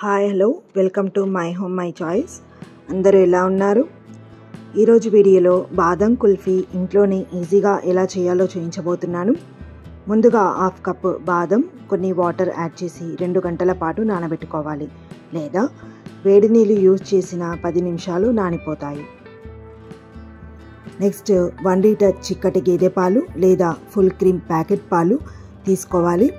Hi hello welcome to my home my choice. అందరూ ఎలా ఉన్నారు? ఈరోజు వీడియోలో బాదం కుల్ఫీ ఇంట్లోనే ఈజీగా ఎలా చేయాలో చూపించబోతున్నాను. ముందుగా హాఫ్ కప్ బాదం కొన్ని వాటర్ యాడ్ చేసి 2 గంటల పాటు నానబెట్టుకోవాలి, లేదా వేడి నీళ్ళు యూజ్ చేసిన 10 నిమిషాలు నానిపోతాయి. నెక్స్ట్ 1 లీటర్ చిక్కటి గేదె పాలు లేదా ఫుల్ క్రీమ్ ప్యాకెట్ పాలు తీసుకోవాలి.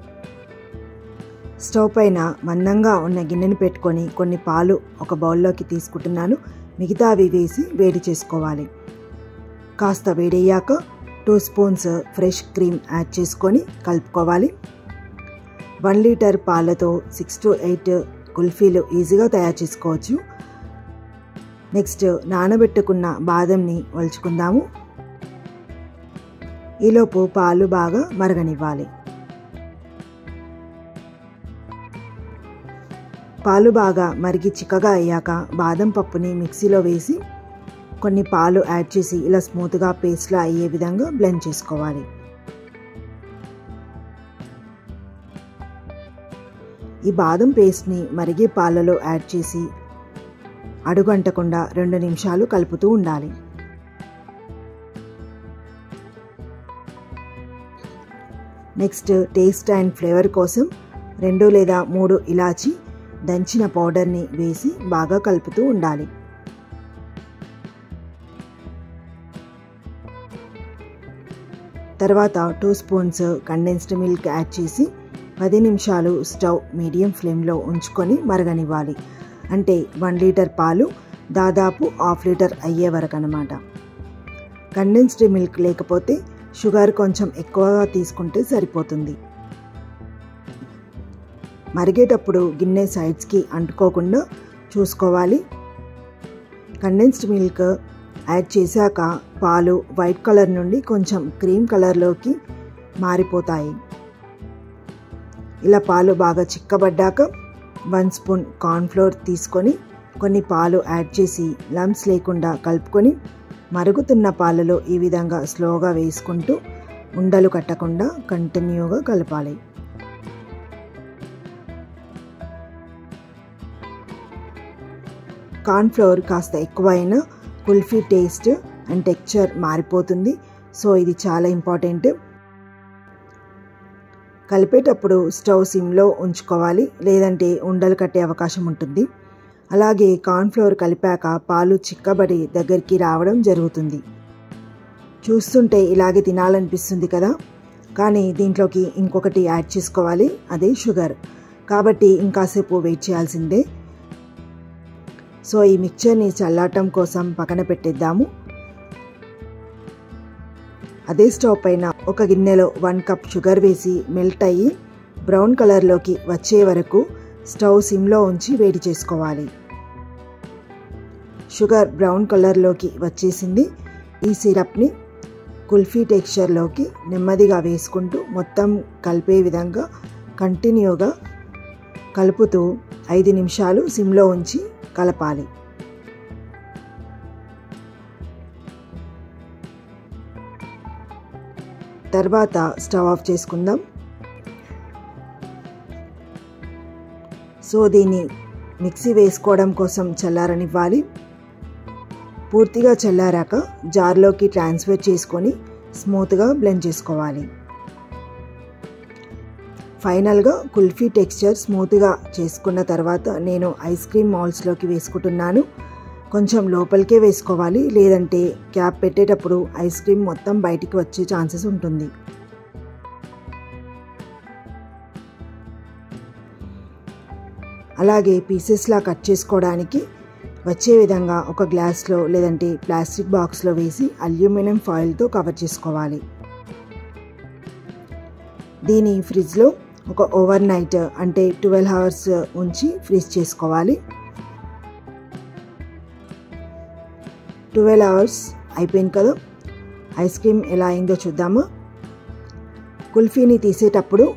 స్టవ్ పైన మందంగా ఉన్న గిన్నెను పెట్టుకొని కొన్ని పాలు ఒక బౌల్లోకి తీసుకుంటున్నాను. మిగతావి వేసి వేడి చేసుకోవాలి. కాస్త వేడయ్యాక 2 స్పూన్స్ ఫ్రెష్ క్రీమ్ యాడ్ చేసుకొని కలుపుకోవాలి. 1 లీటర్ పాలతో 6 to 8 కుల్ఫీలు ఈజీగా తయారు చేసుకోవచ్చు. నెక్స్ట్ నానబెట్టుకున్న బాదంని వలుచుకుందాము. ఈలోపు పాలు బాగా మరగనివ్వాలి. పాలు బాగా మరిగి చిక్కగా అయ్యాక బాదం పప్పుని మిక్సీలో వేసి కొన్ని పాలు యాడ్ చేసి ఇలా స్మూత్గా పేస్ట్లా అయ్యే విధంగా బ్లెండ్ చేసుకోవాలి. ఈ బాదం పేస్ట్ని మరిగే పాలలో యాడ్ చేసి అడుగంటకుండా 2 నిమిషాలు కలుపుతూ ఉండాలి. నెక్స్ట్ టేస్ట్ అండ్ ఫ్లేవర్ కోసం 2 లేదా 3 ఇలాచీ దంచిన పౌడర్ని వేసి బాగా కలుపుతూ ఉండాలి. తర్వాత 2 స్పూన్స్ కండెన్స్డ్ మిల్క్ యాడ్ చేసి 10 నిమిషాలు స్టవ్ మీడియం ఫ్లేమ్లో ఉంచుకొని మరగనివ్వాలి. అంటే 1 లీటర్ పాలు దాదాపు హాఫ్ లీటర్ అయ్యే వరకు అన్నమాట. కండెన్స్డ్ మిల్క్ లేకపోతే షుగర్ కొంచెం ఎక్కువగా తీసుకుంటే సరిపోతుంది. మరిగేటప్పుడు గిన్నె సైడ్స్కి అంటుకోకుండా చూసుకోవాలి. కండెన్స్డ్ మిల్క్ యాడ్ చేశాక పాలు వైట్ కలర్ నుండి కొంచెం క్రీమ్ కలర్లోకి మారిపోతాయి. ఇలా పాలు బాగా చిక్కబడ్డాక 1 స్పూన్ కార్న్ఫ్లోర్ తీసుకొని కొన్ని పాలు యాడ్ చేసి లంప్స్ లేకుండా కలుపుకొని మరుగుతున్న పాలలో ఈ విధంగా స్లోగా వేసుకుంటూ ఉండలు కట్టకుండా కంటిన్యూగా కలపాలి. కార్న్ఫ్లోర్ కాస్త ఎక్కువైనా కుల్ఫీ టేస్ట్ అండ్ టెక్స్చర్ మారిపోతుంది. సో ఇది చాలా ఇంపార్టెంట్. కలిపేటప్పుడు స్టవ్ సిమ్లో ఉంచుకోవాలి, లేదంటే ఉండలు కట్టే అవకాశం ఉంటుంది. అలాగే కార్న్ఫ్లోర్ కలిపాక పాలు చిక్కబడి దగ్గరికి రావడం జరుగుతుంది. చూస్తుంటే ఇలాగే తినాలనిపిస్తుంది కదా, కానీ దీంట్లోకి ఇంకొకటి యాడ్ చేసుకోవాలి, అదే షుగర్. కాబట్టి ఇంకాసేపు వెయిట్ చేయాల్సిందే. సో ఈ మిక్చర్ని చల్లారటం కోసం పక్కన పెట్టేద్దాము. అదే స్టవ్ పైన ఒక గిన్నెలో 1 కప్ షుగర్ వేసి మెల్ట్ అయ్యి బ్రౌన్ కలర్లోకి వచ్చే వరకు స్టవ్ సిమ్లో ఉంచి వేడి చేసుకోవాలి. షుగర్ బ్రౌన్ కలర్లోకి వచ్చేసింది. ఈ సిరప్ని కుల్ఫీ టెక్స్చర్లోకి నెమ్మదిగా వేసుకుంటూ మొత్తం కలిపే విధంగా కంటిన్యూగా కలుపుతూ 5 నిమిషాలు సిమ్లో ఉంచి కలపాలి. తర్వాత స్టవ్ ఆఫ్ చేసుకుందాం. సో దీన్ని మిక్సీ వేసుకోవడం కోసం చల్లారనివ్వాలి. పూర్తిగా చల్లారాక జార్లోకి ట్రాన్స్ఫర్ చేసుకొని స్మూత్గా బ్లెండ్ చేసుకోవాలి. ఫైనల్గా కుల్ఫీ టెక్స్చర్ స్మూత్గా చేసుకున్న తర్వాత నేను ఐస్ క్రీమ్ మౌల్స్లోకి వేసుకుంటున్నాను. కొంచెం లోపలికే వేసుకోవాలి, లేదంటే క్యాప్ పెట్టేటప్పుడు ఐస్ క్రీమ్ మొత్తం బయటికి వచ్చే ఛాన్సెస్ ఉంటుంది. అలాగే పీసెస్లా కట్ చేసుకోవడానికి వచ్చే విధంగా ఒక గ్లాస్లో లేదంటే ప్లాస్టిక్ బాక్స్లో వేసి అల్యూమినియం ఫాయిల్తో కవర్ చేసుకోవాలి. దీని ఫ్రిడ్జ్లో ఒక ఓవర్ నైట్ అంటే 12 అవర్స్ ఉంచి ఫ్రీజ్ చేసుకోవాలి. 12 అవర్స్ అయిపోయింది కదా. ఐస్ క్రీమ్ ఎలా అయిందో చూద్దామా. కుల్ఫీని తీసేటప్పుడు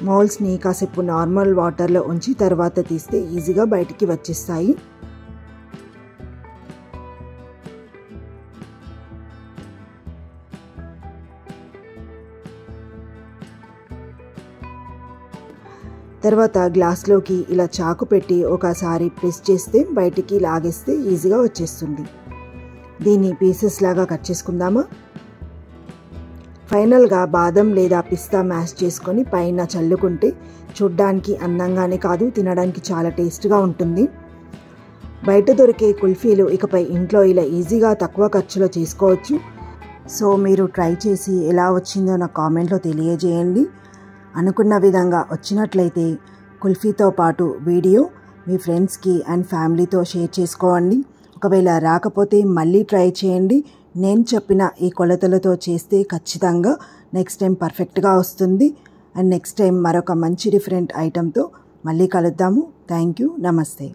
మౌల్స్ని కాసేపు నార్మల్ వాటర్లో ఉంచి తర్వాత తీస్తే ఈజీగా బయటికి వచ్చేస్తాయి. తర్వాత గ్లాస్లోకి ఇలా చాకు పెట్టి ఒకసారి ప్రెస్ చేస్తే బయటికి లాగేస్తే ఈజీగా వచ్చేస్తుంది. దీన్ని పీసెస్ లాగా కట్ చేసుకుందామా. ఫైనల్గా బాదం లేదా పిస్తా మ్యాష్ చేసుకొని పైన చల్లుకుంటే చూడ్డానికి అందంగానే కాదు, తినడానికి చాలా టేస్ట్గా ఉంటుంది. బయట దొరికే కుల్ఫీలు ఇకపై ఇంట్లో ఇలా ఈజీగా తక్కువ ఖర్చులో చేసుకోవచ్చు. సో మీరు ట్రై చేసి ఎలా వచ్చిందో నాకు కామెంట్లో తెలియజేయండి. అనుకున్న విధంగా వచ్చినట్లయితే కుల్ఫీతో పాటు వీడియో మీ ఫ్రెండ్స్కి అండ్ ఫ్యామిలీతో షేర్ చేసుకోండి. ఒకవేళ రాకపోతే మళ్ళీ ట్రై చేయండి. నేను చెప్పిన ఈ కొలతలతో చేస్తే ఖచ్చితంగా నెక్స్ట్ టైం పర్ఫెక్ట్గా వస్తుంది. అండ్ నెక్స్ట్ టైం మరొక మంచి డిఫరెంట్ ఐటెంతో మళ్ళీ కలుద్దాము. Thank you. నమస్తే.